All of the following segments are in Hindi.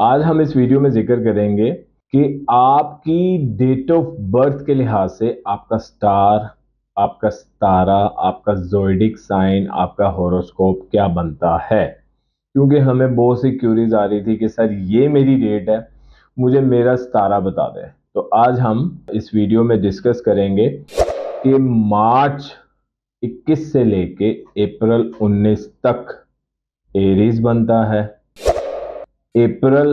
आज हम इस वीडियो में जिक्र करेंगे कि आपकी डेट ऑफ बर्थ के लिहाज से आपका स्टार, आपका सितारा, आपका ज़ोडिक साइन, आपका हॉरोस्कोप क्या बनता है। क्योंकि हमें बहुत सी क्यूरीज आ रही थी कि सर ये मेरी डेट है, मुझे मेरा सितारा बता दें। तो आज हम इस वीडियो में डिस्कस करेंगे कि मार्च 21 से लेके अप्रैल 19 तक एरीज बनता है, अप्रैल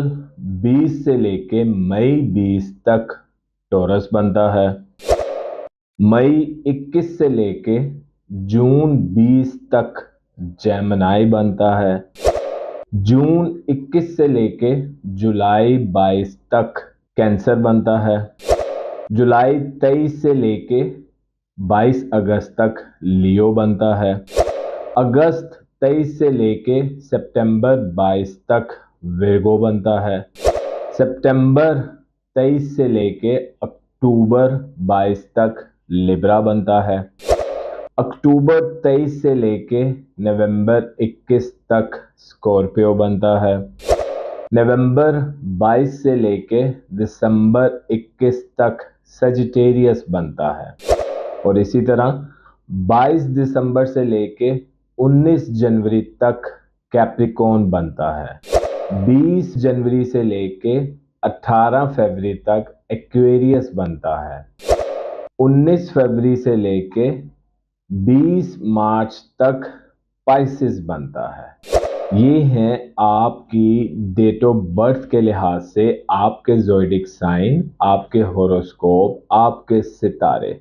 20 से लेके मई 20 तक टॉरस बनता है, मई 21 से लेके जून 20 तक जेमिनी बनता है, जून 21 से लेके जुलाई 22 तक कैंसर बनता है, जुलाई 23 से लेके 22 अगस्त तक लियो बनता है, अगस्त 23 से लेके सितंबर 22 तक विर्गो बनता है, सितंबर 23 से लेके अक्टूबर 22 तक लिब्रा बनता है, अक्टूबर 23 से लेके नवंबर 21 तक स्कॉर्पियो बनता है, नवंबर 22 से लेके दिसंबर 21 तक सजिटेरियस बनता है और इसी तरह 22 दिसंबर से लेके 19 जनवरी तक कैप्रिकॉर्न बनता है, 20 जनवरी से लेके 18 फरवरी तक एक्वेरियस बनता है, 19 फरवरी से लेके 20 मार्च तक पाइसिस बनता है। ये हैं आपकी डेट ऑफ बर्थ के लिहाज से आपके ज़ोडिक साइन, आपके हॉरोस्कोप, आपके सितारे।